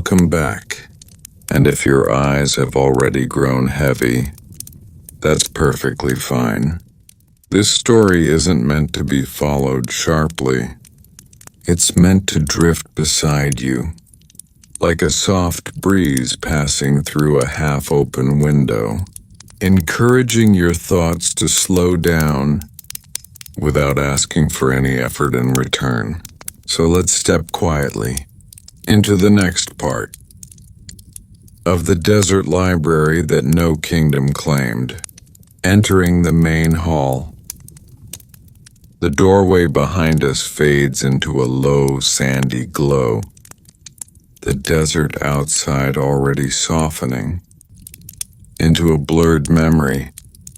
Welcome back. And if your eyes have already grown heavy, that's perfectly fine. This story isn't meant to be followed sharply. It's meant to drift beside you, like a soft breeze passing through a half-open window, encouraging your thoughts to slow down without asking for any effort in return. So let's step quietly into the next part of the desert library that no kingdom claimed. Entering the main hall, the doorway behind us fades into a low, sandy glow, the desert outside already softening into a blurred memory.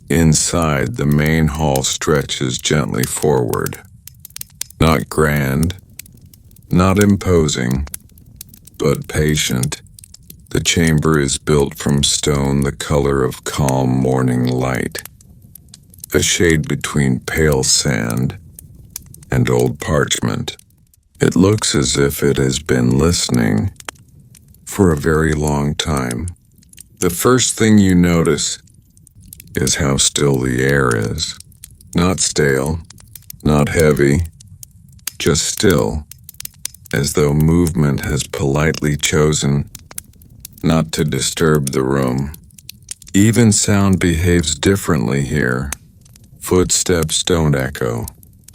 Inside, the main hall stretches gently forward. Not grand, not imposing, but patient. The chamber is built from stone the color of calm morning light, a shade between pale sand and old parchment. It looks as if it has been listening for a very long time. The first thing you notice is how still the air is. Not stale, not heavy, just still, as though movement has politely chosen not to disturb the room. Even sound behaves differently here. Footsteps don't echo.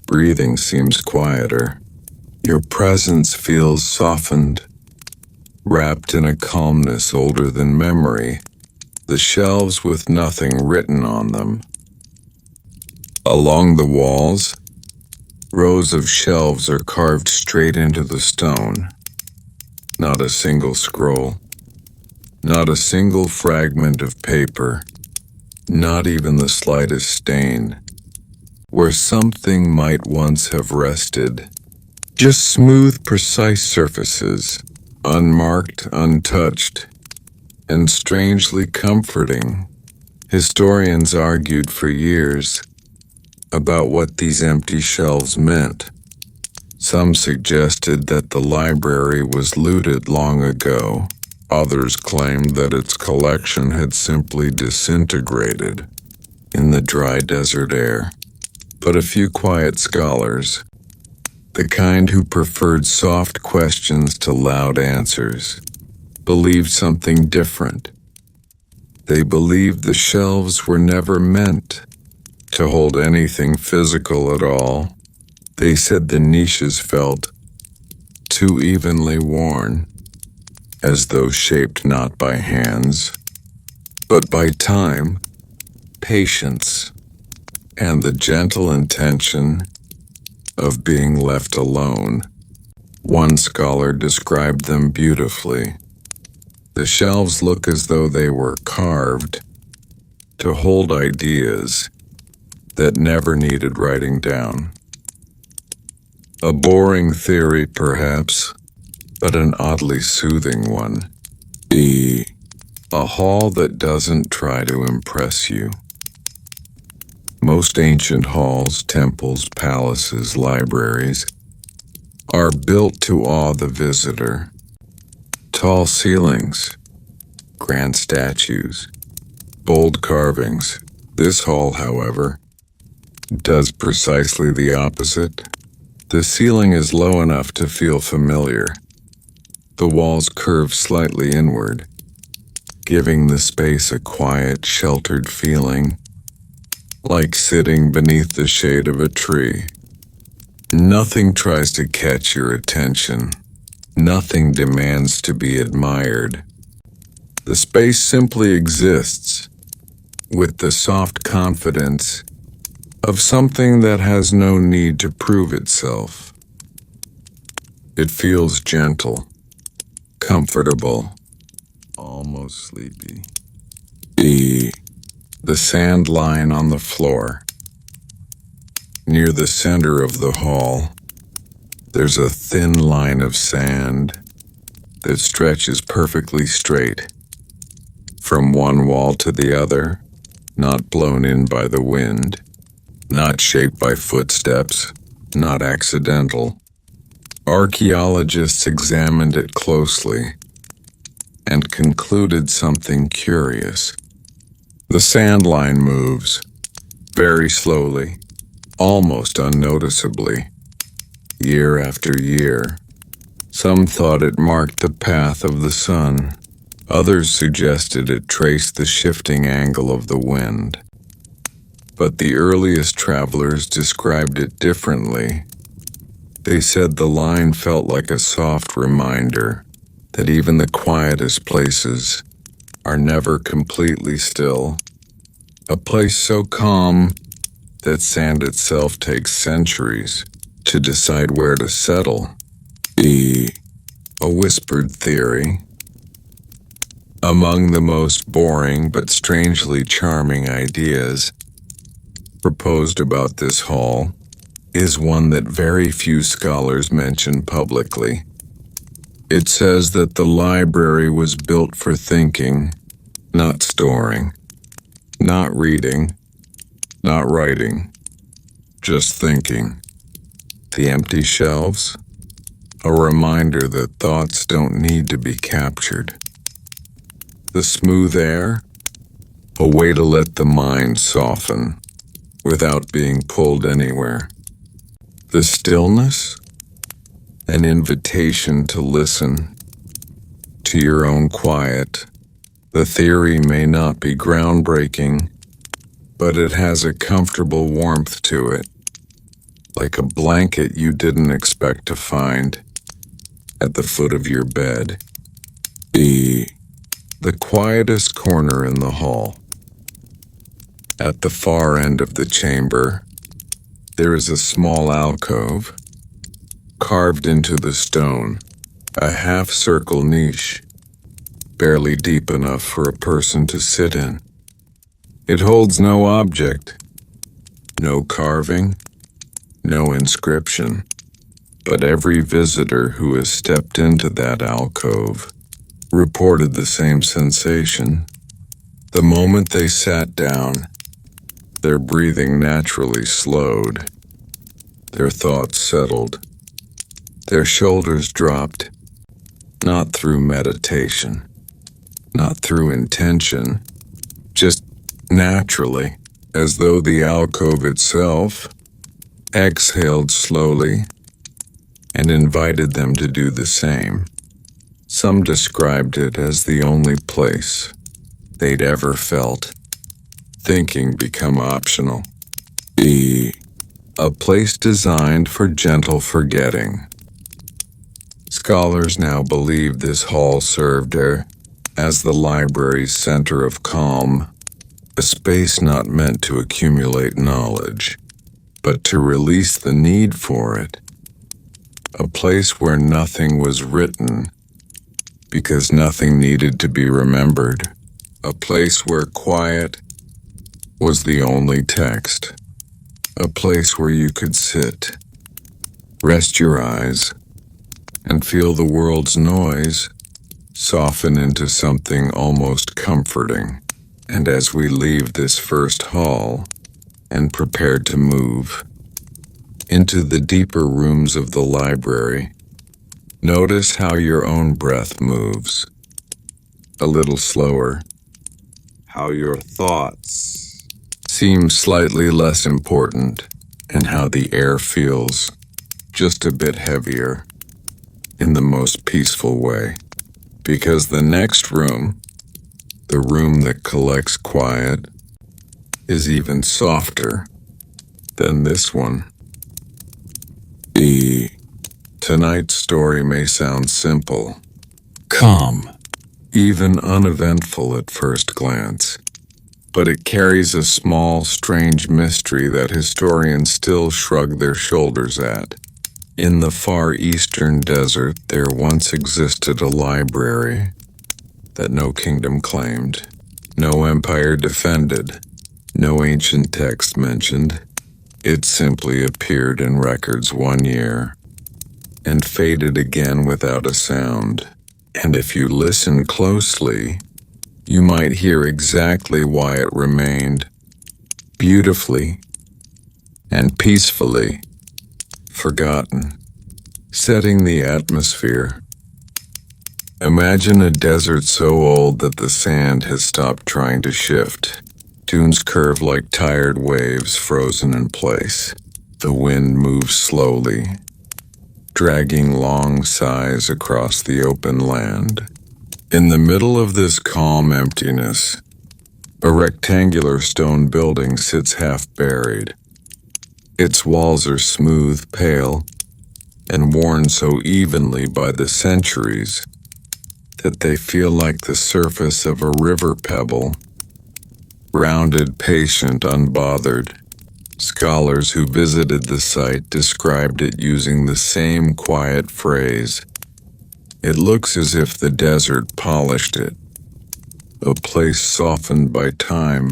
Breathing seems quieter. Your presence feels softened, wrapped in a calmness older than memory. The shelves with nothing written on them. Along the walls, rows of shelves are carved straight into the stone. Not a single scroll, not a single fragment of paper, not even the slightest stain, where something might once have rested. Just smooth, precise surfaces, unmarked, untouched, and strangely comforting. Historians argued for years about what these empty shelves meant. Some suggested that the library was looted long ago. Others claimed that its collection had simply disintegrated in the dry desert air. But a few quiet scholars, the kind who preferred soft questions to loud answers, believed something different. They believed the shelves were never meant to hold anything physical at all. They said the niches felt too evenly worn, as though shaped not by hands, but by time, patience, and the gentle intention of being left alone. One scholar described them beautifully. The shelves look as though they were carved to hold ideas that never needed writing down. A boring theory, perhaps, but an oddly soothing one. A hall that doesn't try to impress you. Most ancient halls, temples, palaces, libraries are built to awe the visitor. Tall ceilings, grand statues, bold carvings. This hall, however, does precisely the opposite. The ceiling is low enough to feel familiar. The walls curve slightly inward, giving the space a quiet, sheltered feeling, like sitting beneath the shade of a tree. Nothing tries to catch your attention. Nothing demands to be admired. The space simply exists, with the soft confidence of something that has no need to prove itself. It feels gentle, comfortable, almost sleepy. The sand line on the floor. Near the center of the hall, there's a thin line of sand that stretches perfectly straight from one wall to the other, not blown in by the wind, not shaped by footsteps, not accidental. Archaeologists examined it closely. and concluded something curious. The sand line moves, very slowly, almost unnoticeably, year after year. Some thought it marked the path of the sun. Others suggested it traced the shifting angle of the wind. But the earliest travelers described it differently. They said the line felt like a soft reminder that even the quietest places are never completely still. A place so calm that sand itself takes centuries to decide where to settle. A whispered theory. Among the most boring but strangely charming ideas proposed about this hall is one that very few scholars mention publicly. It says that the library was built for thinking, not storing, not reading, not writing, just thinking. The empty shelves? A reminder that thoughts don't need to be captured. The smooth air? A way to let the mind soften without being pulled anywhere. The stillness? An invitation to listen to your own quiet. The theory may not be groundbreaking, but it has a comfortable warmth to it, like a blanket you didn't expect to find at the foot of your bed. The quietest corner in the hall. At the far end of the chamber, there is a small alcove, carved into the stone, a half-circle niche, barely deep enough for a person to sit in. It holds no object, no carving, no inscription, but every visitor who has stepped into that alcove reported the same sensation. The moment they sat down, their breathing naturally slowed, their thoughts settled, their shoulders dropped, not through meditation, not through intention, just naturally, as though the alcove itself exhaled slowly and invited them to do the same. Some described it as the only place they'd ever felt thinking become optional. A place designed for gentle forgetting. Scholars now believe this hall served as the library's center of calm, a space not meant to accumulate knowledge, but to release the need for it. A place where nothing was written because nothing needed to be remembered. A place where quiet was the only text. A place where you could sit, rest your eyes, and feel the world's noise soften into something almost comforting. And as we leave this first hall and prepare to move into the deeper rooms of the library, notice how your own breath moves, a little slower, how your thoughts seem slightly less important, and how the air feels just a bit heavier in the most peaceful way. Because the next room, the room that collects quiet, is even softer than this one. Tonight's story may sound simple, calm, even uneventful at first glance, but it carries a small, strange mystery that historians still shrug their shoulders at. In the far eastern desert, there once existed a library that no kingdom claimed, no empire defended, no ancient text mentioned. It simply appeared in records one year and faded again without a sound. And if you listen closely, you might hear exactly why it remained, beautifully and peacefully forgotten, setting the atmosphere. Imagine a desert so old that the sand has stopped trying to shift. Dunes curve like tired waves frozen in place. The wind moves slowly, dragging long sighs across the open land. In the middle of this calm emptiness, a rectangular stone building sits half buried. Its walls are smooth, pale, and worn so evenly by the centuries that they feel like the surface of a river pebble, rounded, patient, unbothered. Scholars who visited the site described it using the same quiet phrase. It looks as if the desert polished it, a place softened by time,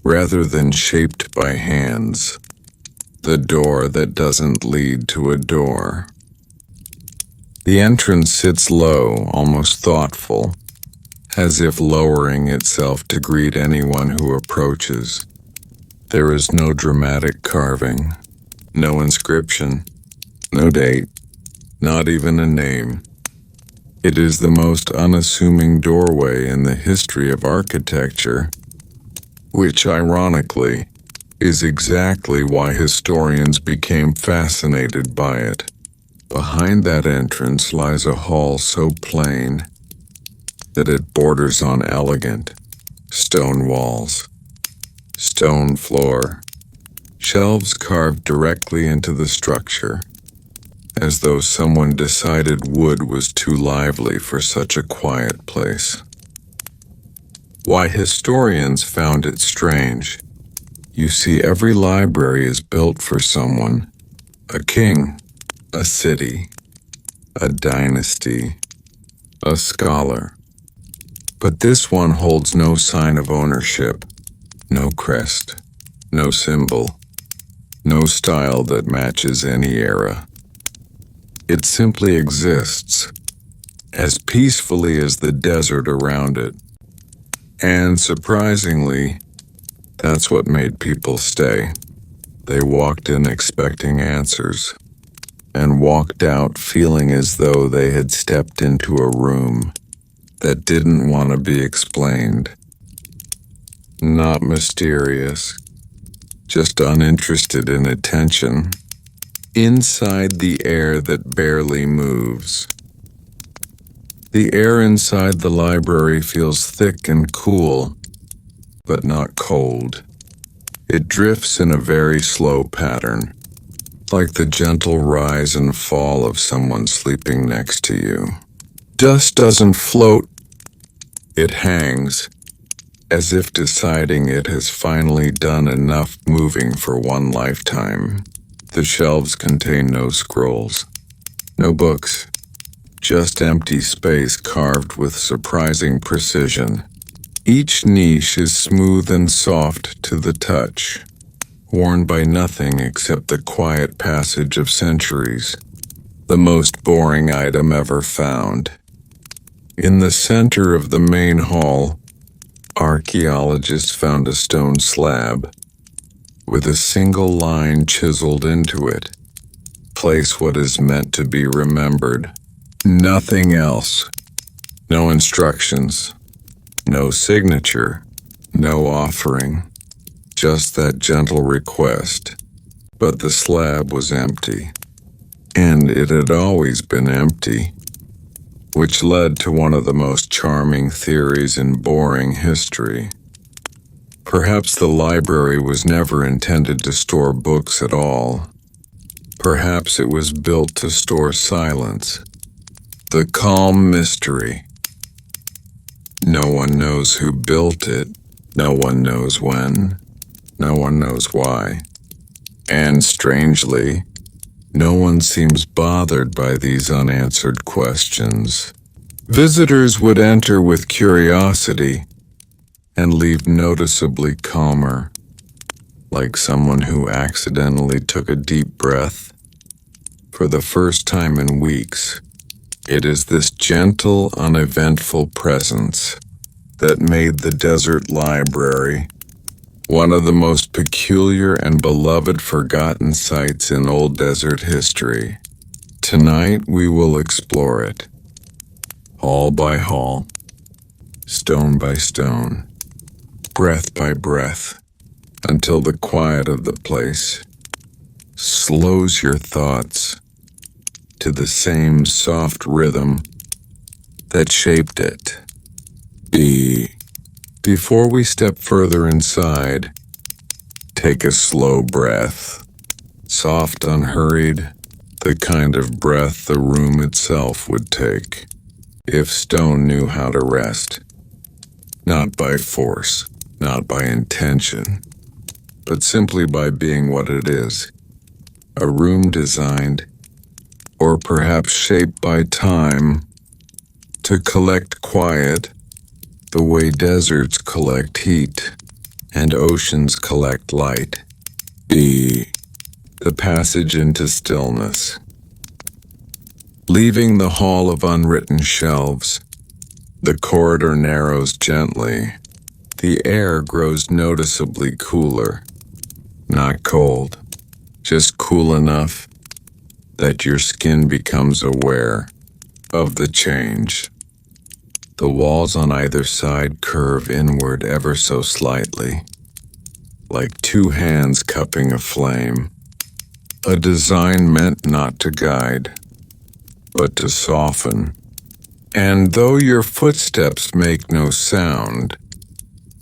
rather than shaped by hands. The door that doesn't lead to a door. The entrance sits low, almost thoughtful, as if lowering itself to greet anyone who approaches. There is no dramatic carving, no inscription, no date, not even a name. It is the most unassuming doorway in the history of architecture, which ironically is exactly why historians became fascinated by it. Behind that entrance lies a hall so plain that it borders on elegant. Stone walls, stone floor, shelves carved directly into the structure, as though someone decided wood was too lively for such a quiet place. Why historians found it strange. You see, every library is built for someone, a king, a city, a dynasty, a scholar. But this one holds no sign of ownership, no crest, no symbol, no style that matches any era. It simply exists, as peacefully as the desert around it. And surprisingly, that's what made people stay. They walked in expecting answers, and walked out feeling as though they had stepped into a room that didn't want to be explained. Not mysterious, just uninterested in attention. Inside the air that barely moves. The air inside the library feels thick and cool, but not cold. It drifts in a very slow pattern, like the gentle rise and fall of someone sleeping next to you. Dust doesn't float, it hangs, as if deciding it has finally done enough moving for one lifetime. The shelves contain no scrolls, no books, just empty space carved with surprising precision. Each niche is smooth and soft to the touch, worn by nothing except the quiet passage of centuries. The most boring item ever found. In the center of the main hall, archaeologists found a stone slab with a single line chiseled into it. Place what is meant to be remembered. Nothing else. No instructions. No signature. No offering. Just that gentle request. But the slab was empty. And it had always been empty, which led to one of the most charming theories in boring history. Perhaps the library was never intended to store books at all. Perhaps it was built to store silence, the calm mystery. No one knows who built it, no one knows when, no one knows why. And strangely, no one seems bothered by these unanswered questions. Visitors would enter with curiosity and leave noticeably calmer, like someone who accidentally took a deep breath. For the first time in weeks, it is this gentle, uneventful presence that made the desert library one of the most peculiar and beloved forgotten sites in old desert history. Tonight we will explore it. hall by hall, stone by stone, breath by breath, until the quiet of the place slows your thoughts to the same soft rhythm that shaped it. Before we step further inside, take a slow breath, soft, unhurried, the kind of breath the room itself would take if stone knew how to rest, not by force, not by intention, but simply by being what it is, a room designed, or perhaps shaped by time, to collect quiet the way deserts collect heat and oceans collect light. The passage into stillness. Leaving the hall of unwritten shelves, the corridor narrows gently. The air grows noticeably cooler. Not cold, just cool enough that your skin becomes aware of the change. The walls on either side curve inward ever so slightly, like two hands cupping a flame. A design meant not to guide, but to soften. And though your footsteps make no sound,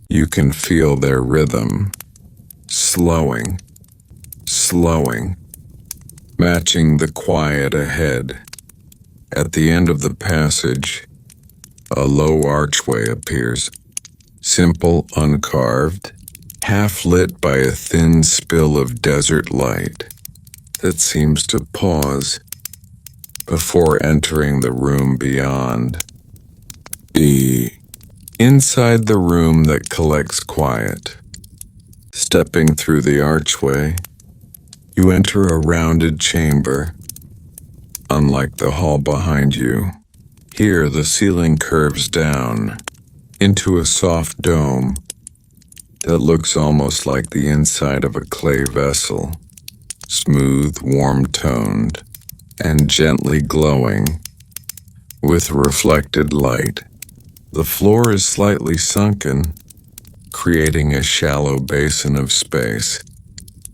you can feel their rhythm, slowing, matching the quiet ahead. At the end of the passage, a low archway appears, simple, uncarved, half lit by a thin spill of desert light that seems to pause before entering the room beyond. Inside the room that collects quiet, stepping through the archway, you enter a rounded chamber. Unlike the hall behind you, here the ceiling curves down into a soft dome that looks almost like the inside of a clay vessel, smooth, warm-toned, and gently glowing with reflected light. The floor is slightly sunken, creating a shallow basin of space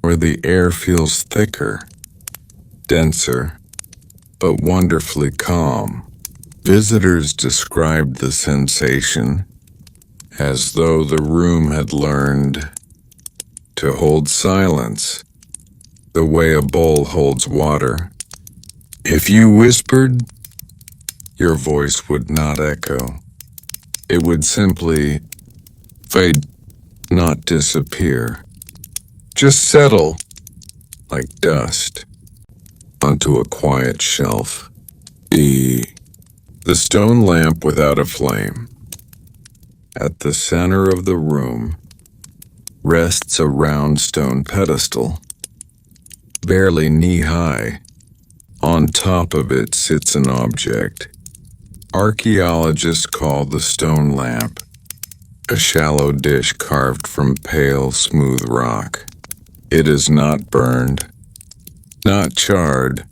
where the air feels thicker, denser, but wonderfully calm. Visitors described the sensation as though the room had learned to hold silence the way a bowl holds water. If you whispered, your voice would not echo. It would simply fade, not disappear. Just settle, like dust, onto a quiet shelf. The stone lamp without a flame. At the center of the room rests a round stone pedestal, barely knee-high. On top of it sits an object archaeologists call the stone lamp, a shallow dish carved from pale, smooth rock. It is not burned, not charred.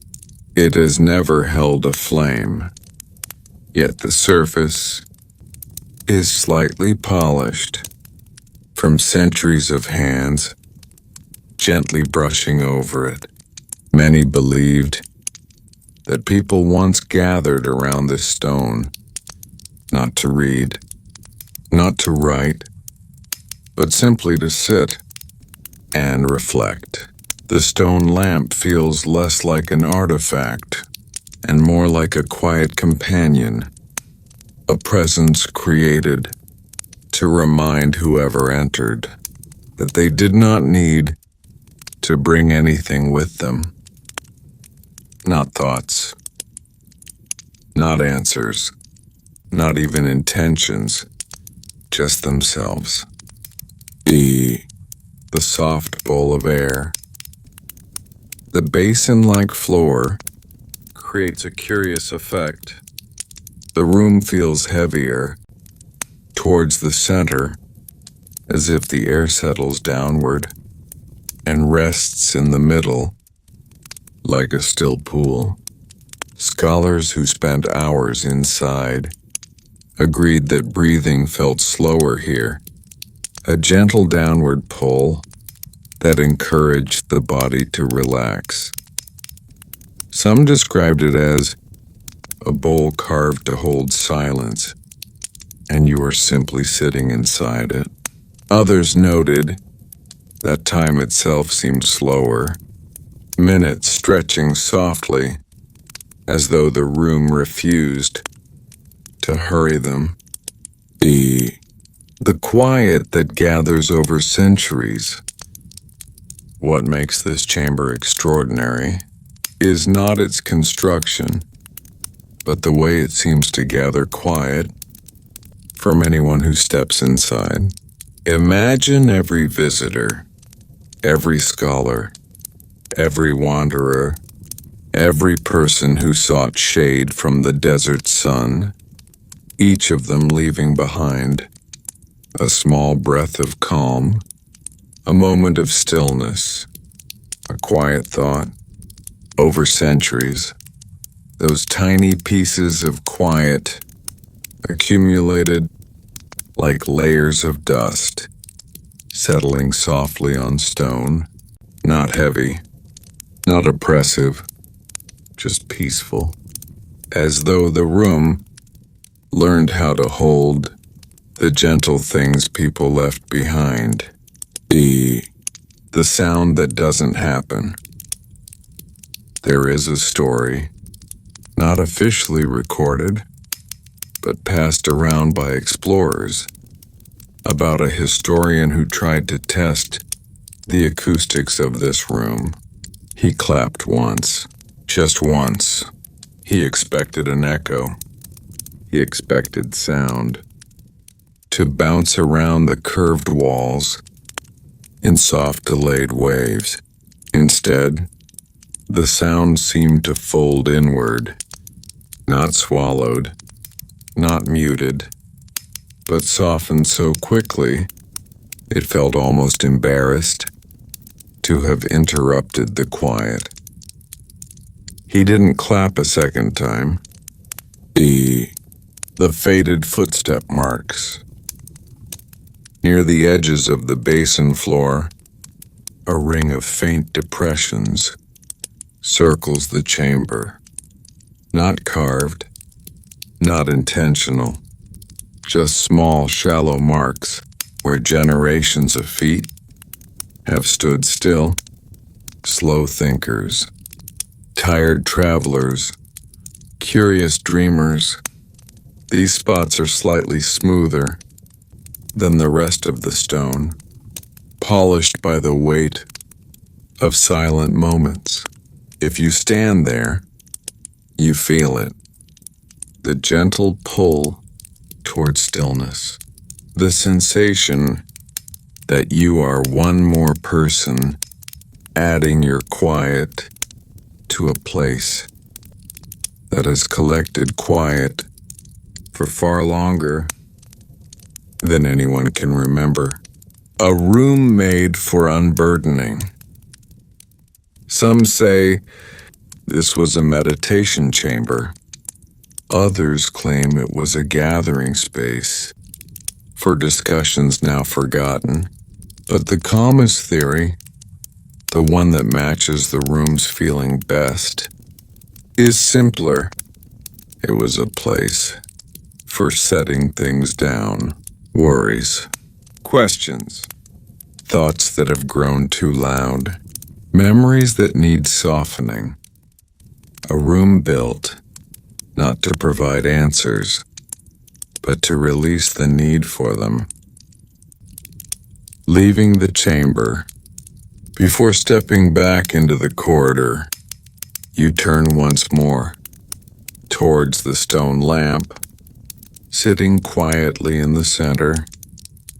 It has never held a flame. Yet the surface is slightly polished from centuries of hands gently brushing over it. Many believed that people once gathered around this stone, not to read, not to write, but simply to sit and reflect. The stone lamp feels less like an artifact and more like a quiet companion, a presence created to remind whoever entered that they did not need to bring anything with them. Not thoughts, not answers, not even intentions, just themselves. The soft bowl of air. The basin-like floor creates a curious effect. The room feels heavier towards the center, as if the air settles downward and rests in the middle, like a still pool. Scholars who spent hours inside agreed that breathing felt slower here, a gentle downward pull that encouraged the body to relax. Some described it as a bowl carved to hold silence, and you are simply sitting inside it. Others noted that time itself seemed slower, minutes stretching softly, as though the room refused to hurry them. The quiet that gathers over centuries. What makes this chamber extraordinary is not its construction, but the way it seems to gather quiet from anyone who steps inside. Imagine every visitor, every scholar, every wanderer, every person who sought shade from the desert sun, each of them leaving behind a small breath of calm, a moment of stillness, a quiet thought. Over centuries, those tiny pieces of quiet accumulated like layers of dust, settling softly on stone, not heavy, not oppressive, just peaceful, as though the room learned how to hold the gentle things people left behind. The sound that doesn't happen. There is a story, not officially recorded, but passed around by explorers, about a historian who tried to test the acoustics of this room. He clapped once, just once. He expected an echo. He expected sound to bounce around the curved walls in soft delayed waves. Instead, the sound seemed to fold inward, not swallowed, not muted, but softened so quickly it felt almost embarrassed to have interrupted the quiet. He didn't clap a second time. The faded footstep marks. Near the edges of the basin floor, a ring of faint depressions circles the chamber. Not carved, not intentional, just small, shallow marks where generations of feet have stood still. Slow thinkers, tired travelers, curious dreamers. These spots are slightly smoother than the rest of the stone, polished by the weight of silent moments. If you stand there, you feel it. The gentle pull toward stillness. The sensation that you are one more person adding your quiet to a place that has collected quiet for far longer than anyone can remember. A room made for unburdening. Some say this was a meditation chamber. Others claim it was a gathering space for discussions now forgotten. But the calmest theory, the one that matches the room's feeling best, is simpler. It was a place for setting things down. Worries, questions, thoughts that have grown too loud, memories that need softening. A room built not to provide answers, but to release the need for them. Leaving the chamber, before stepping back into the corridor, you turn once more towards the stone lamp, sitting quietly in the center,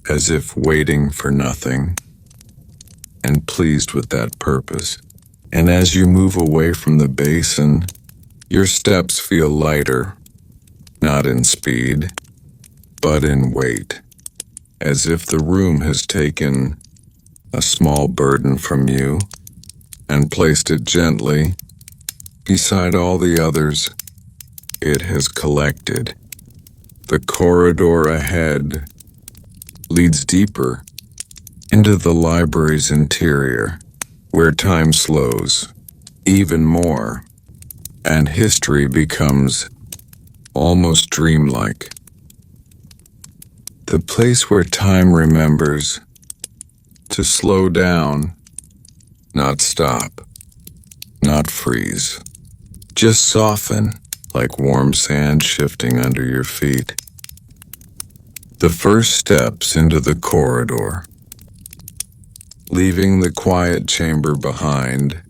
as if waiting for nothing, and pleased with that purpose. And as you move away from the basin, your steps feel lighter, not in speed, but in weight, as if the room has taken a small burden from you and placed it gently beside all the others it has collected. The corridor ahead leads deeper into the library's interior, where time slows even more, and history becomes almost dreamlike. The place where time remembers to slow down, not stop, not freeze. Just soften like warm sand shifting under your feet. The first steps into the corridor. Leaving the quiet chamber behind,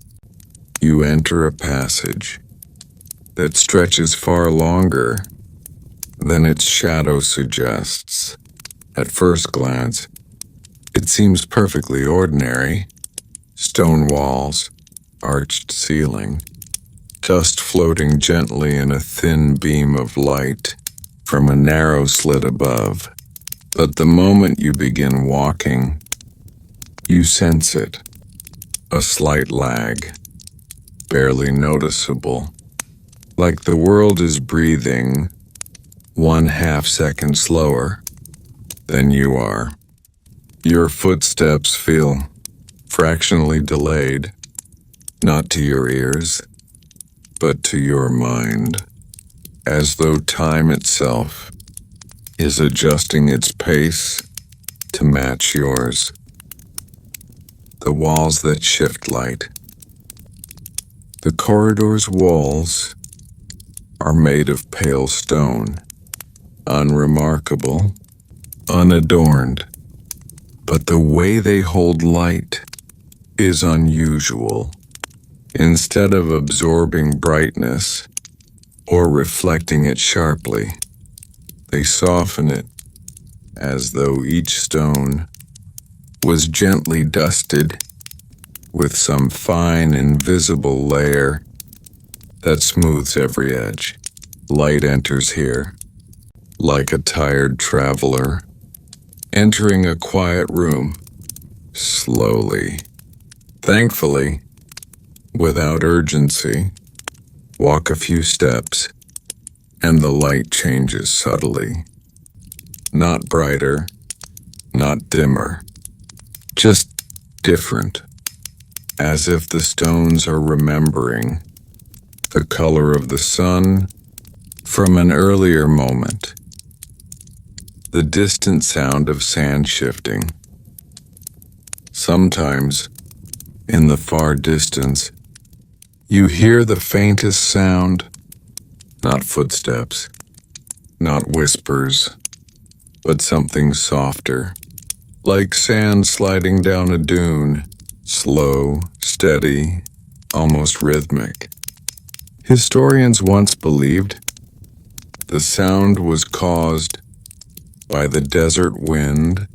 you enter a passage that stretches far longer than its shadow suggests. At first glance, it seems perfectly ordinary. Stone walls, arched ceiling, dust floating gently in a thin beam of light from a narrow slit above. But the moment you begin walking, you sense it. A slight lag, barely noticeable, like the world is breathing 1/2 second slower than you are. Your footsteps feel fractionally delayed, not to your ears, but to your mind, as though time itself is adjusting its pace to match yours. The walls that shift light. The corridor's walls are made of pale stone, unremarkable, unadorned, but the way they hold light is unusual. Instead of absorbing brightness or reflecting it sharply, they soften it as though each stone was gently dusted with some fine invisible layer that smooths every edge. Light enters here, like a tired traveler entering a quiet room, slowly. Thankfully, without urgency, walk a few steps, and the light changes subtly. Not brighter, not dimmer, just different, as if the stones are remembering the color of the sun from an earlier moment. The distant sound of sand shifting. Sometimes, in the far distance, you hear the faintest sound, not footsteps, not whispers, but something softer, like sand sliding down a dune, slow, steady, almost rhythmic. Historians once believed the sound was caused by the desert wind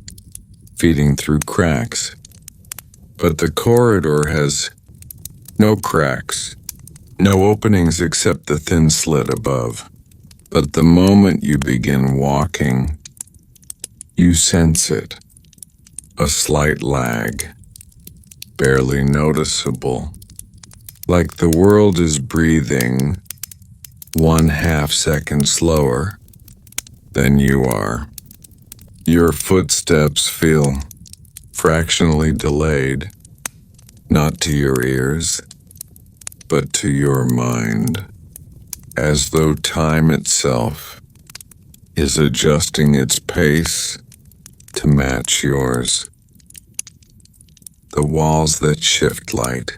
feeding through cracks, but the corridor has no cracks, no openings except the thin slit above. But the moment you begin walking, you sense it. A slight lag, barely noticeable, like the world is breathing 1/2 second slower than you are. Your footsteps feel fractionally delayed, not to your ears, but to your mind, as though time itself is adjusting its pace to match yours. The walls that shift light.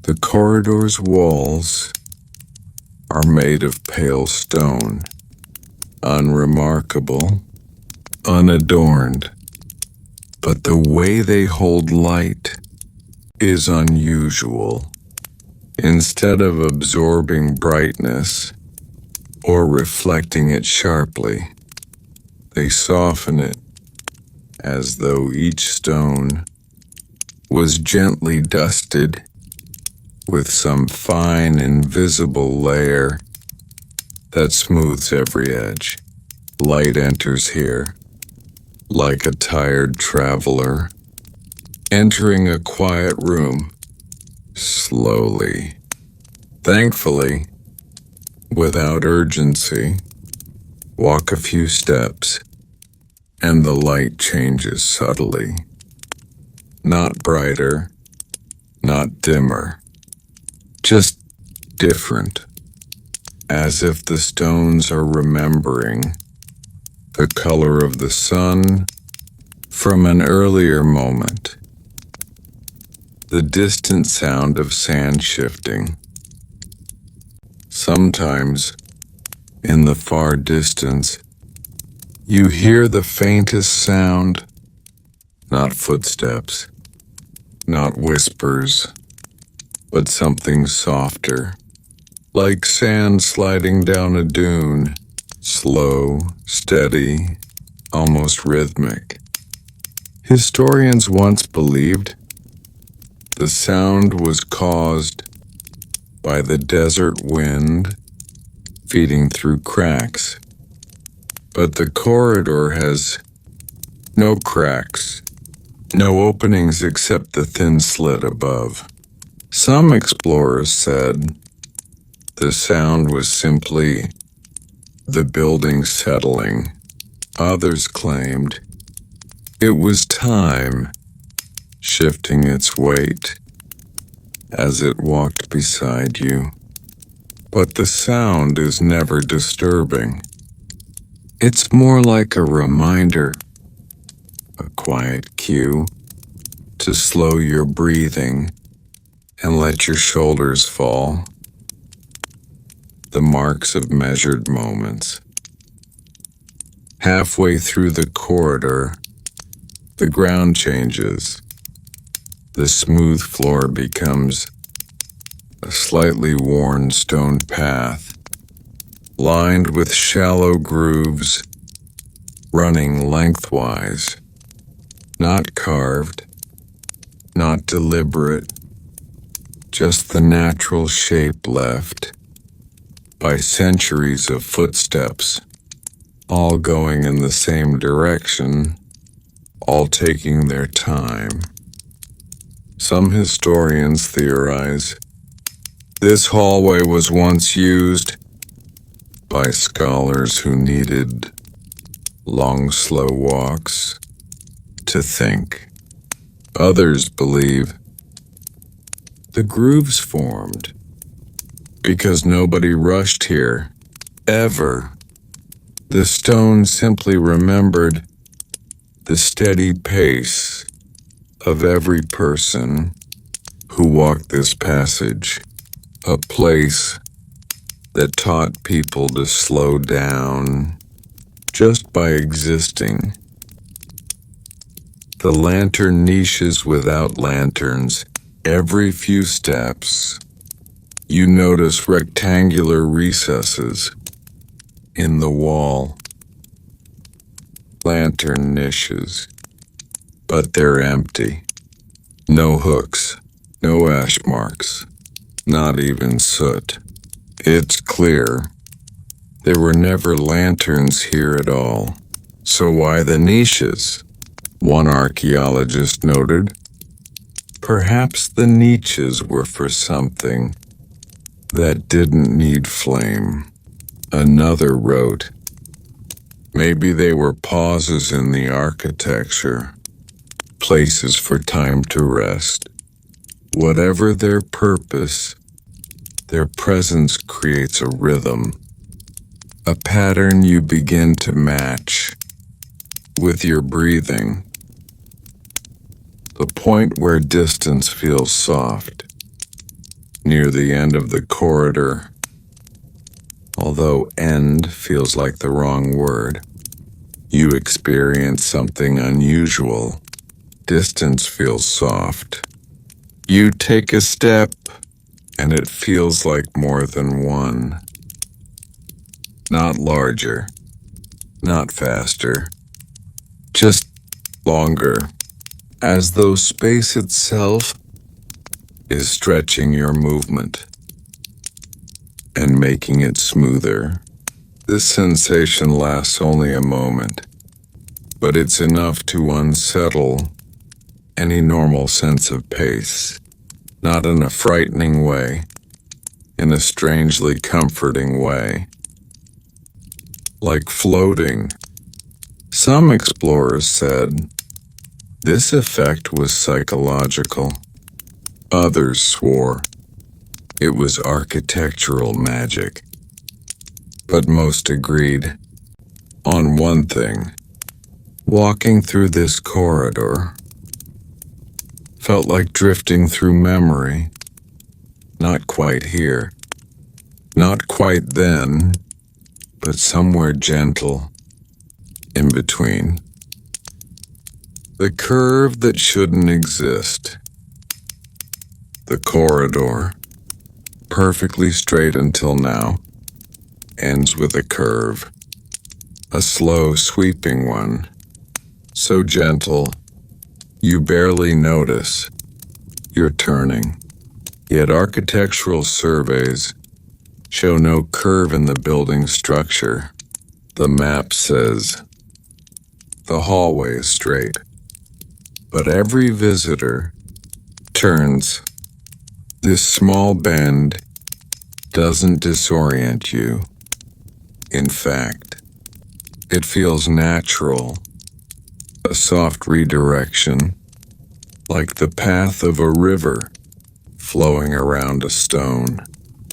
The corridor's walls are made of pale stone, unremarkable, unadorned, but the way they hold light is unusual. Instead of absorbing brightness or reflecting it sharply, they soften it as though each stone was gently dusted with some fine invisible layer that smooths every edge. Light enters here, like a tired traveler entering a quiet room, slowly. Thankfully, without urgency, Walk a few steps, and the light changes subtly. Not brighter, not dimmer, just different, as if the stones are remembering the color of the sun from an earlier moment. The distant sound of sand shifting. Sometimes, in the far distance, you hear the faintest sound, not footsteps, not whispers, but something softer, like sand sliding down a dune, slow, steady, almost rhythmic. Historians once believed the sound was caused by the desert wind feeding through cracks, but the corridor has no cracks, no openings except the thin slit above. Some explorers said the sound was simply the building settling. Others claimed it was time shifting its weight as it walked beside you. But the sound is never disturbing. It's more like a reminder, a quiet cue to slow your breathing and let your shoulders fall. The marks of measured moments. Halfway through the corridor, the ground changes. The smooth floor becomes a slightly worn stone path, lined with shallow grooves running lengthwise, not carved, not deliberate, just the natural shape left by centuries of footsteps, all going in the same direction, all taking their time. Some historians theorize this hallway was once used by scholars who needed long, slow walks to think. Others believe the grooves formed because nobody rushed here, ever. The stone simply remembered the steady pace of every person who walked this passage. A place that taught people to slow down just by existing. The lantern niches without lanterns. Every few steps, you notice rectangular recesses in the wall. Lantern niches, but they're empty. No hooks, no ash marks. Not even soot. It's clear there were never lanterns here at all. So why the niches? One archaeologist noted, perhaps the niches were for something that didn't need flame. Another wrote, maybe they were pauses in the architecture, places for time to rest. Whatever their purpose, their presence creates a rhythm, a pattern you begin to match with your breathing. The point where distance feels soft, near the end of the corridor, although end feels like the wrong word, you experience something unusual. Distance feels soft. You take a step, and it feels like more than one. Not larger, not faster, just longer, as though space itself is stretching your movement and making it smoother. This sensation lasts only a moment, but it's enough to unsettle any normal sense of pace, not in a frightening way, in a strangely comforting way. like floating. Some explorers said this effect was psychological. Others swore it was architectural magic. But most agreed on one thing. Walking through this corridor felt like drifting through memory. Not quite here, not quite then, but somewhere gentle in between. The curve that shouldn't exist. The corridor, perfectly straight until now, ends with a curve. A slow, sweeping one. So gentle, you barely notice you're turning. Yet architectural surveys show no curve in the building structure. The map says the hallway is straight, but every visitor turns. This small bend doesn't disorient you. In fact, it feels natural, a soft redirection, like the path of a river flowing around a stone.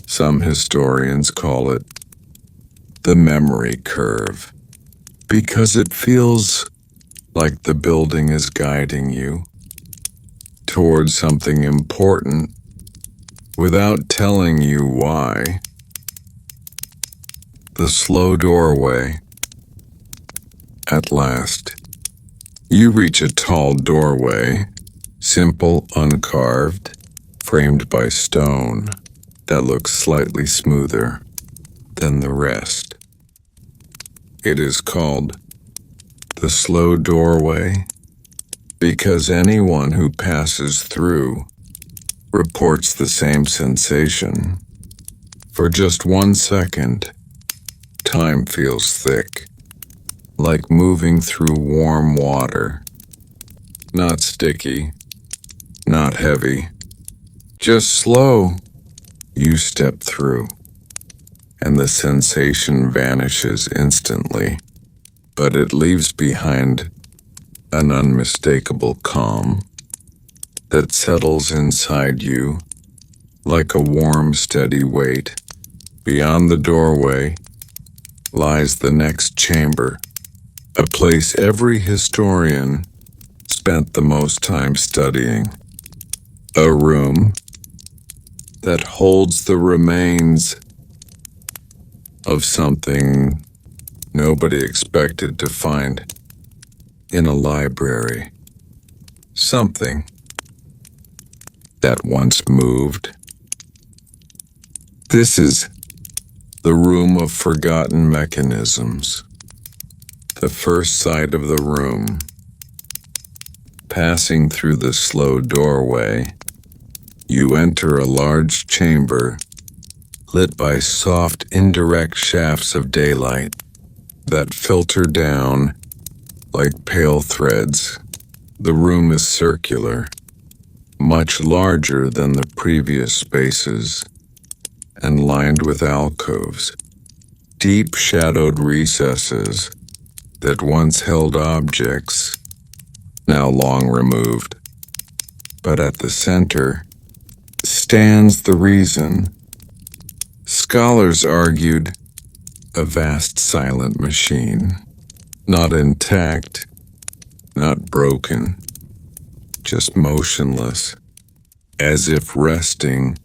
Some historians call it the memory curve, because it feels like the building is guiding you towards something important without telling you why. The slow doorway. At last, you reach a tall doorway, simple, uncarved, framed by stone, that looks slightly smoother than the rest. It is called the slow doorway because anyone who passes through reports the same sensation. For just 1 second, time feels thick, like moving through warm water. Not sticky, not heavy, just slow. You step through, and the sensation vanishes instantly, but it leaves behind an unmistakable calm that settles inside you like a warm, steady weight. Beyond the doorway lies the next chamber, a place every historian spent the most time studying. A room that holds the remains of something nobody expected to find in a library. Something that once moved. This is the room of forgotten mechanisms. The first sight of the room. Passing through the slow doorway, you enter a large chamber lit by soft, indirect shafts of daylight that filter down like pale threads. The room is circular, much larger than the previous spaces, and lined with alcoves, deep shadowed recesses that once held objects, now long removed. But at the center stands the reason. Scholars argued a vast silent machine, not intact, not broken, just motionless, as if resting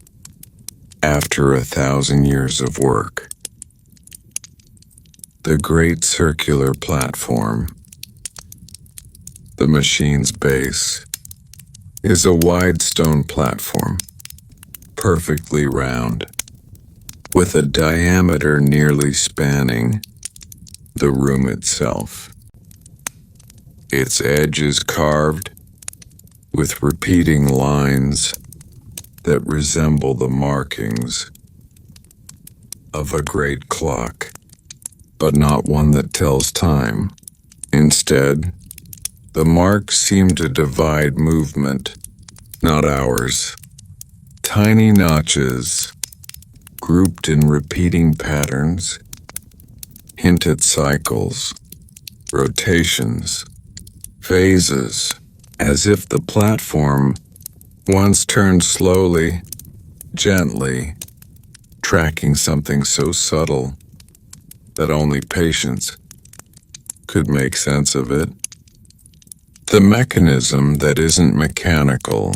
after 1,000 years of work. The great circular platform. The machine's base is a wide stone platform, perfectly round, with a diameter nearly spanning the room itself. Its edge is carved with repeating lines that resemble the markings of a great clock, but not one that tells time. Instead, the marks seem to divide movement, not hours. Tiny notches, grouped in repeating patterns, hinted cycles, rotations, phases, as if the platform once turned slowly, gently, tracking something so subtle that only patience could make sense of it. The mechanism that isn't mechanical,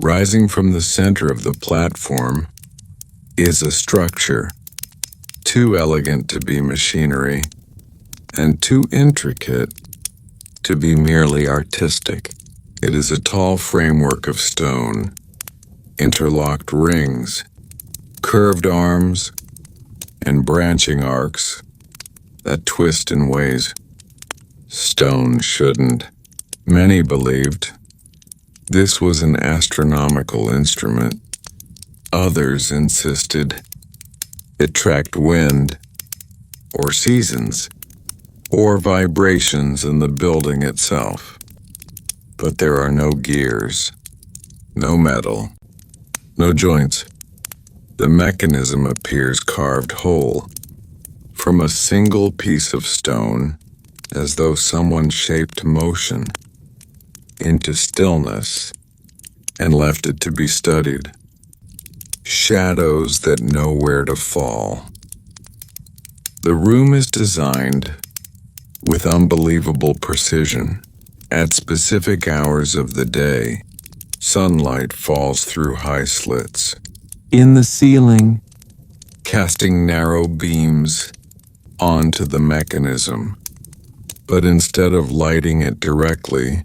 rising from the center of the platform, is a structure too elegant to be machinery and too intricate to be merely artistic. It is a tall framework of stone, interlocked rings, curved arms, and branching arcs that twist in ways stone shouldn't. Many believed this was an astronomical instrument. Others insisted it tracked wind, or seasons, or vibrations in the building itself. But there are no gears, no metal, no joints. The mechanism appears carved whole from a single piece of stone, as though someone shaped motion into stillness and left it to be studied. Shadows that know where to fall. The room is designed with unbelievable precision. At specific hours of the day, sunlight falls through high slits in the ceiling, casting narrow beams onto the mechanism. But instead of lighting it directly,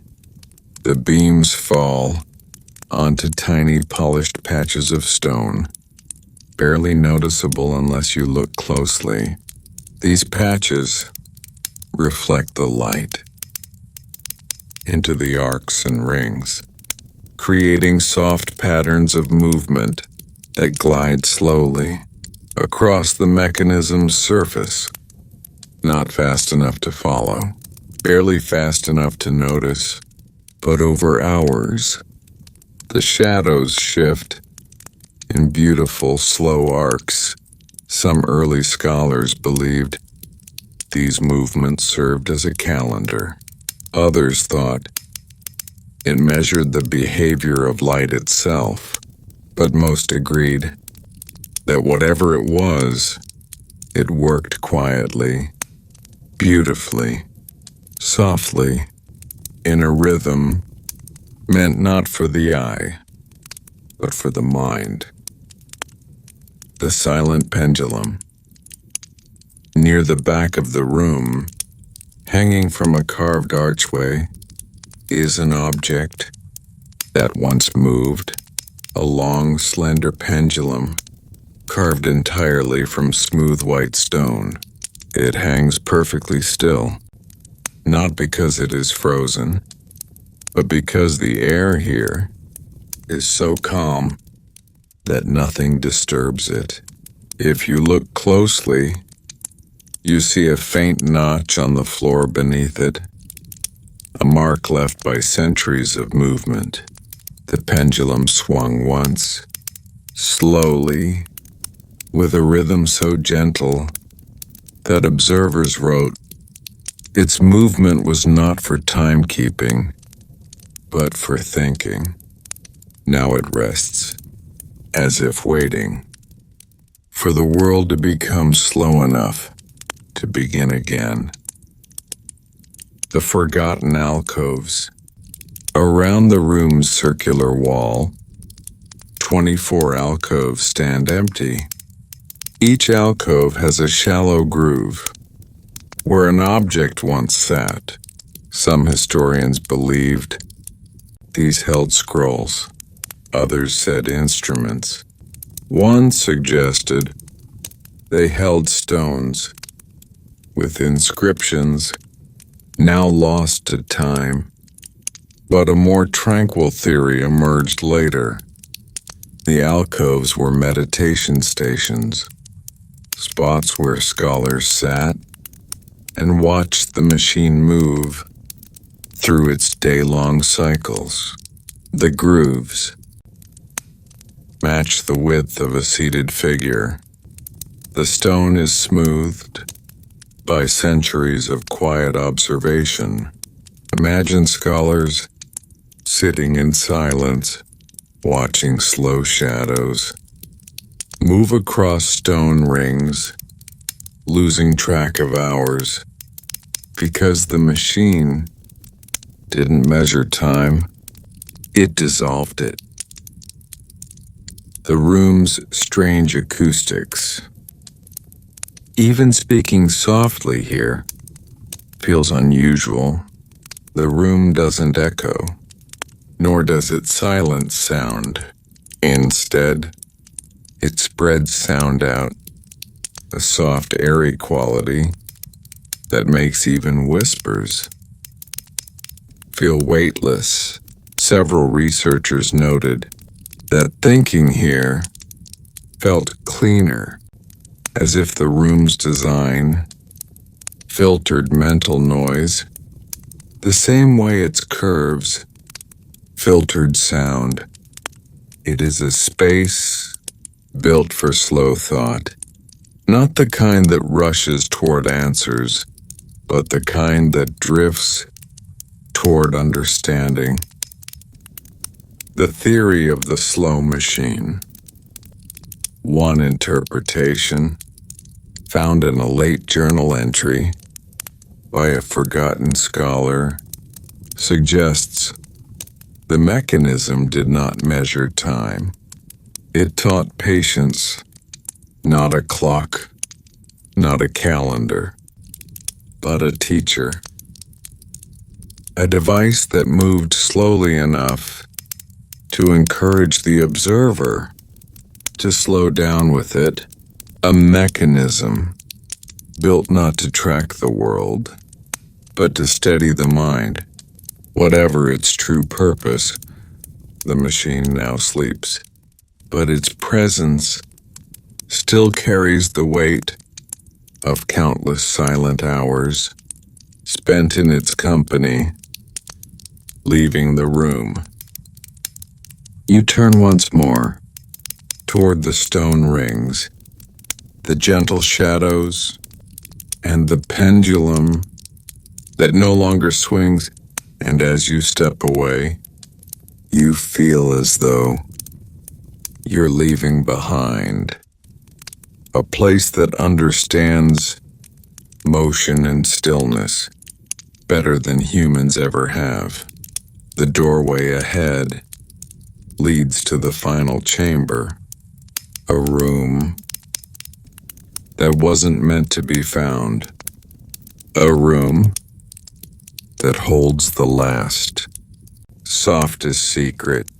the beams fall onto tiny polished patches of stone, barely noticeable unless you look closely. These patches reflect the light into the arcs and rings, creating soft patterns of movement that glide slowly across the mechanism's surface, not fast enough to follow, barely fast enough to notice, but over hours, the shadows shift in beautiful, slow arcs. Some early scholars believed these movements served as a calendar. Others thought it measured the behavior of light itself, but most agreed that whatever it was, it worked quietly, beautifully, softly, in a rhythm meant not for the eye, but for the mind. The silent pendulum. Near the back of the room, hanging from a carved archway, is an object that once moved, a long, slender pendulum carved entirely from smooth white stone. It hangs perfectly still, not because it is frozen, but because the air here is so calm that nothing disturbs it. If you look closely, you see a faint notch on the floor beneath it, a mark left by centuries of movement. The pendulum swung once, slowly, with a rhythm so gentle that observers wrote, its movement was not for timekeeping, but for thinking. Now it rests, as if waiting for the world to become slow enough to begin again. The forgotten alcoves. Around the room's circular wall, 24 alcoves stand empty. Each alcove has a shallow groove where an object once sat. Some historians believed these held scrolls. Others said instruments. One suggested they held stones with inscriptions now lost to time. But a more tranquil theory emerged later. The alcoves were meditation stations, spots where scholars sat and watched the machine move through its day-long cycles. The grooves match the width of a seated figure. The stone is smoothed, by centuries of quiet observation. Imagine scholars sitting in silence, watching slow shadows move across stone rings, losing track of hours, because the machine didn't measure time, it dissolved it. The room's strange acoustics. Even speaking softly here feels unusual. The room doesn't echo, nor does its silence sound. Instead, it spreads sound out, a soft, airy quality that makes even whispers feel weightless. Several researchers noted that thinking here felt cleaner, as if the room's design filtered mental noise the same way its curves filtered sound. It is a space built for slow thought, not the kind that rushes toward answers, but the kind that drifts toward understanding. The theory of the slow machine. One interpretation, found in a late journal entry by a forgotten scholar, suggests the mechanism did not measure time. It taught patience, not a clock, not a calendar, but a teacher. A device that moved slowly enough to encourage the observer to slow down with it. A mechanism built not to track the world, but to steady the mind. Whatever its true purpose, the machine now sleeps, but its presence still carries the weight of countless silent hours spent in its company. Leaving the room, you turn once more toward the stone rings, the gentle shadows, and the pendulum that no longer swings, and as you step away, you feel as though you're leaving behind a place that understands motion and stillness better than humans ever have. The doorway ahead leads to the final chamber, a room that wasn't meant to be found, a room that holds the last, softest secret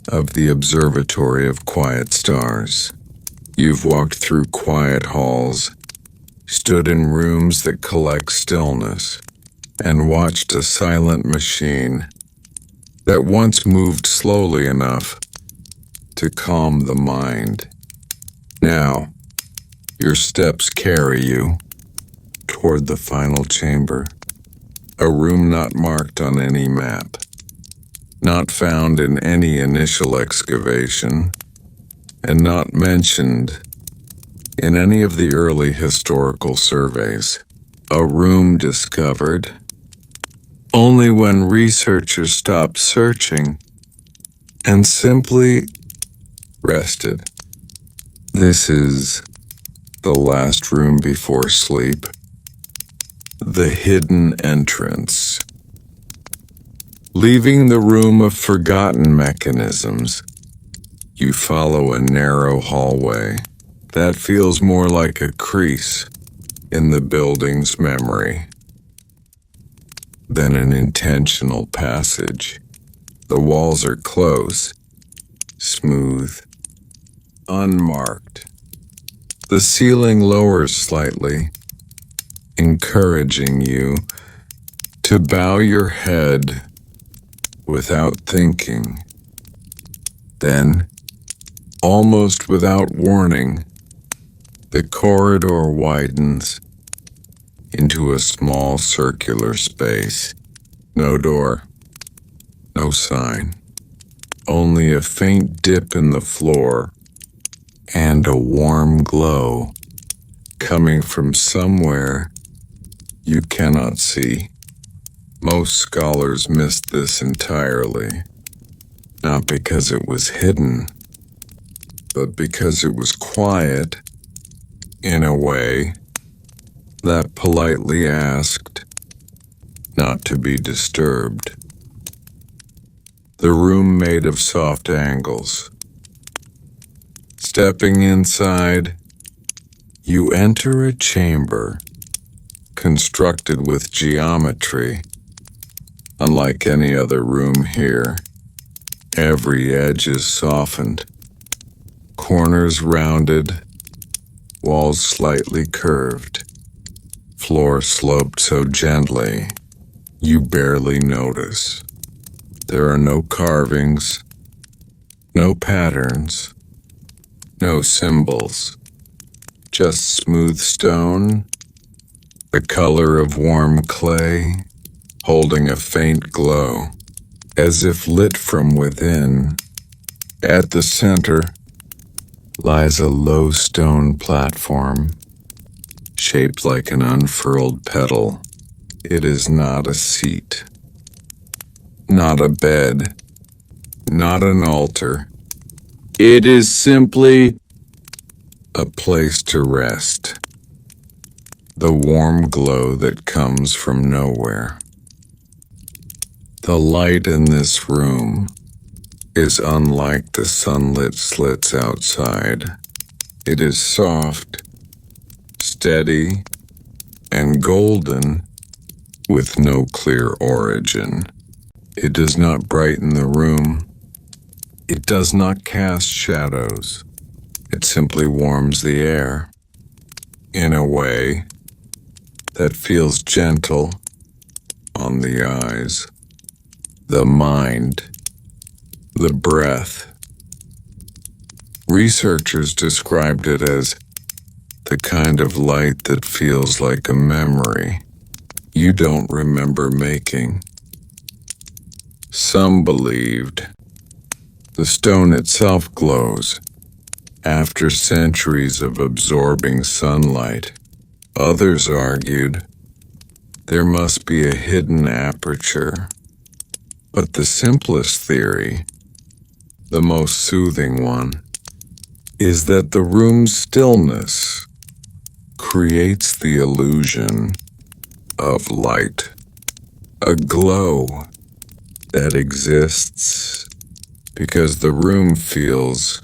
of the Observatory of Quiet Stars. You've walked through quiet halls, stood in rooms that collect stillness, and watched a silent machine that once moved slowly enough to calm the mind. Now, your steps carry you toward the final chamber, a room not marked on any map, not found in any initial excavation, and not mentioned in any of the early historical surveys. A room discovered only when researchers stopped searching and simply rested. This is the last room before sleep, the hidden entrance. Leaving the room of forgotten mechanisms, you follow a narrow hallway that feels more like a crease in the building's memory than an intentional passage. The walls are close, smooth, unmarked. The ceiling lowers slightly, encouraging you to bow your head without thinking. Then, almost without warning, the corridor widens into a small circular space. No door, no sign, only a faint dip in the floor and a warm glow coming from somewhere you cannot see. Most scholars missed this entirely, not because it was hidden, but because it was quiet in a way that politely asked not to be disturbed. The room made of soft angles. Stepping inside, you enter a chamber constructed with geometry. Unlike any other room here, every edge is softened, corners rounded, walls slightly curved, floor sloped so gently you barely notice. There are no carvings, no patterns, no symbols, just smooth stone, the color of warm clay, holding a faint glow, as if lit from within. At the center lies a low stone platform, shaped like an unfurled petal. It is not a seat, not a bed, not an altar. It is simply a place to rest. The warm glow that comes from nowhere. The light in this room is unlike the sunlit slits outside. It is soft, steady, and golden, with no clear origin. It does not brighten the room. It does not cast shadows. It simply warms the air in a way that feels gentle on the eyes, the mind, the breath. Researchers described it as the kind of light that feels like a memory you don't remember making. Some believed the stone itself glows after centuries of absorbing sunlight. Others argued there must be a hidden aperture. But the simplest theory, the most soothing one, is that the room's stillness creates the illusion of light, a glow that exists because the room feels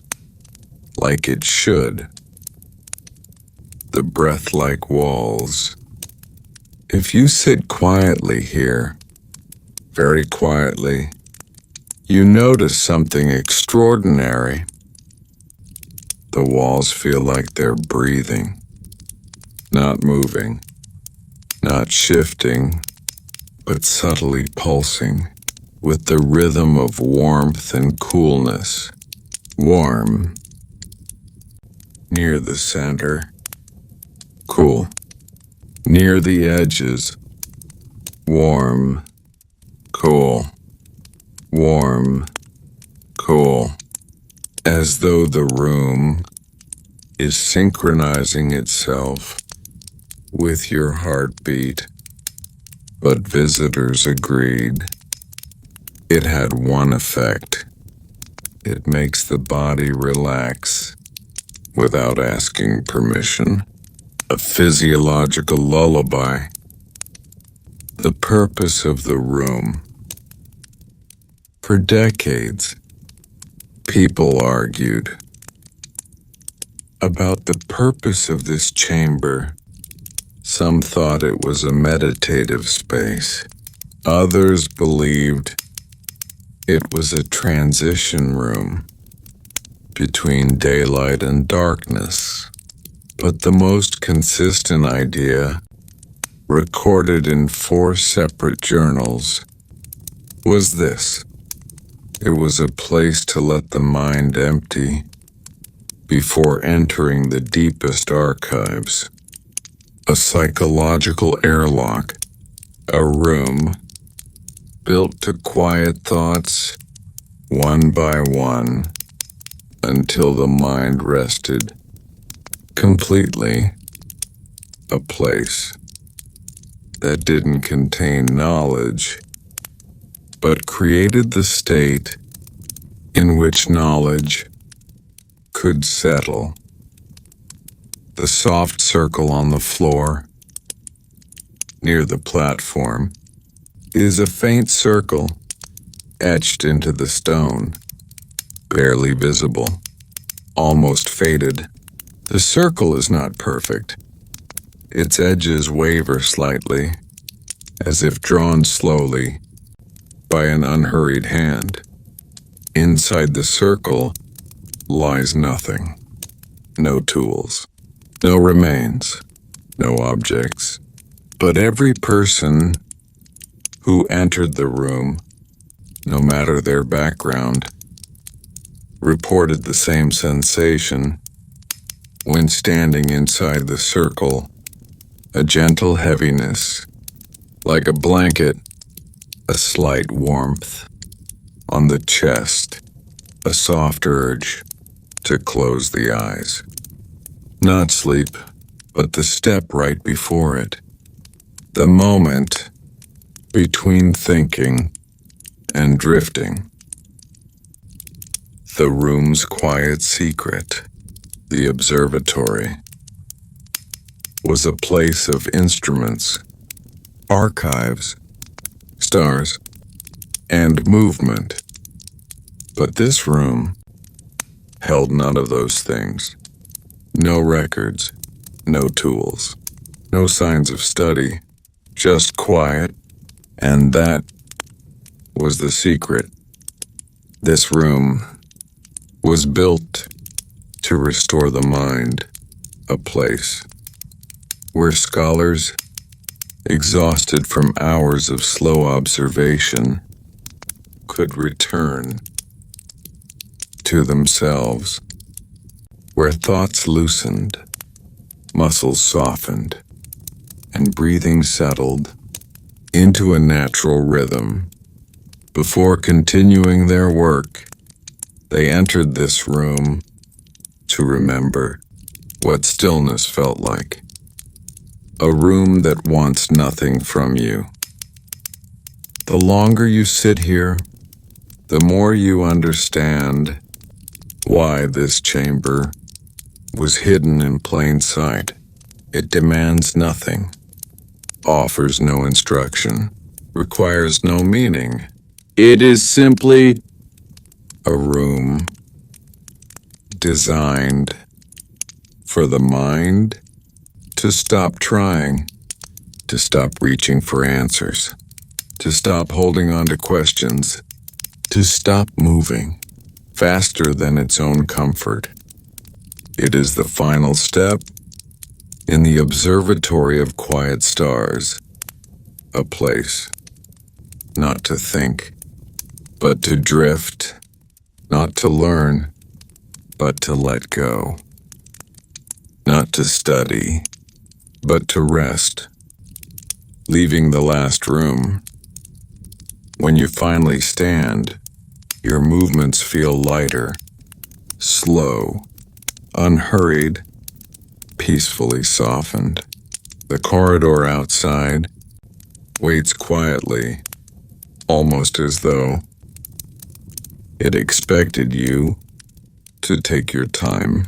like it should. The breath-like walls. If you sit quietly here, very quietly, you notice something extraordinary. The walls feel like they're breathing, not moving, not shifting, but subtly pulsing with the rhythm of warmth and coolness. Warm near the center, cool near the edges, warm, cool, warm, cool, as though the room is synchronizing itself with your heartbeat. But visitors agreed it had one effect. It makes the body relax without asking permission. A physiological lullaby. The purpose of the room. For decades, people argued about the purpose of this chamber. Some thought it was a meditative space. Others believed it was a transition room between daylight and darkness. But the most consistent idea, recorded in 4 separate journals, was this. It was a place to let the mind empty before entering the deepest archives. A psychological airlock, a room built to quiet thoughts one by one until the mind rested completely. A place that didn't contain knowledge, but created the state in which knowledge could settle. The soft circle on the floor, near the platform, is a faint circle etched into the stone, barely visible, almost faded. The circle is not perfect. Its edges waver slightly, as if drawn slowly by an unhurried hand. Inside the circle lies nothing. No tools, no remains, no objects. But every person who entered the room, no matter their background, reported the same sensation when standing inside the circle, a gentle heaviness, like a blanket, a slight warmth on the chest, a soft urge to close the eyes. Not sleep, but the step right before it. The moment between thinking and drifting. The room's quiet secret, the observatory, was a place of instruments, archives, stars, and movement. But this room held none of those things. No records, no tools, no signs of study, just quiet, and that was the secret. This room was built to restore the mind, a place where scholars, exhausted from hours of slow observation, could return to themselves, where thoughts loosened, muscles softened, and breathing settled into a natural rhythm. Before continuing their work, they entered this room to remember what stillness felt like. A room that wants nothing from you. The longer you sit here, the more you understand why this chamber was hidden in plain sight. It demands nothing, offers no instruction, requires no meaning. It is simply a room designed for the mind to stop trying, to stop reaching for answers, to stop holding on to questions, to stop moving faster than its own comfort. It is the final step in the Observatory of Quiet Stars, a place not to think, but to drift, not to learn, but to let go, not to study, but to rest. Leaving the last room, when you finally stand, your movements feel lighter, slow, unhurried, peacefully softened. The corridor outside waits quietly, almost as though it expected you to take your time.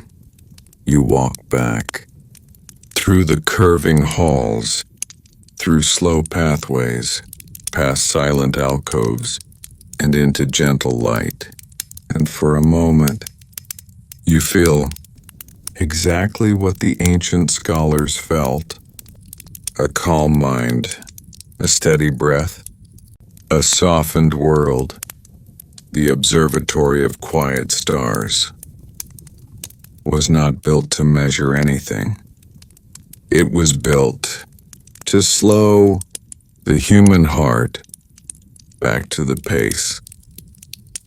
You walk back through the curving halls, through slow pathways, past silent alcoves, and into gentle light. And for a moment, you feel exactly what the ancient scholars felt. A calm mind, a steady breath, a softened world. The Observatory of Quiet Stars was not built to measure anything. It was built to slow the human heart back to the pace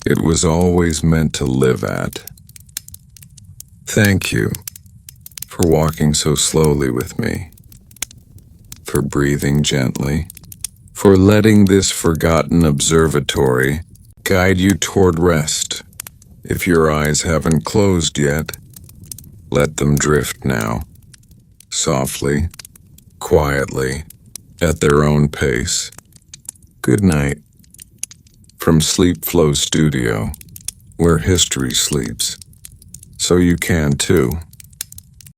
it was always meant to live at. Thank you for walking so slowly with me, for breathing gently, for letting this forgotten observatory guide you toward rest. If your eyes haven't closed yet, let them drift now, softly, quietly, at their own pace. Good night from Sleep Flow Studio, where history sleeps. So you can too.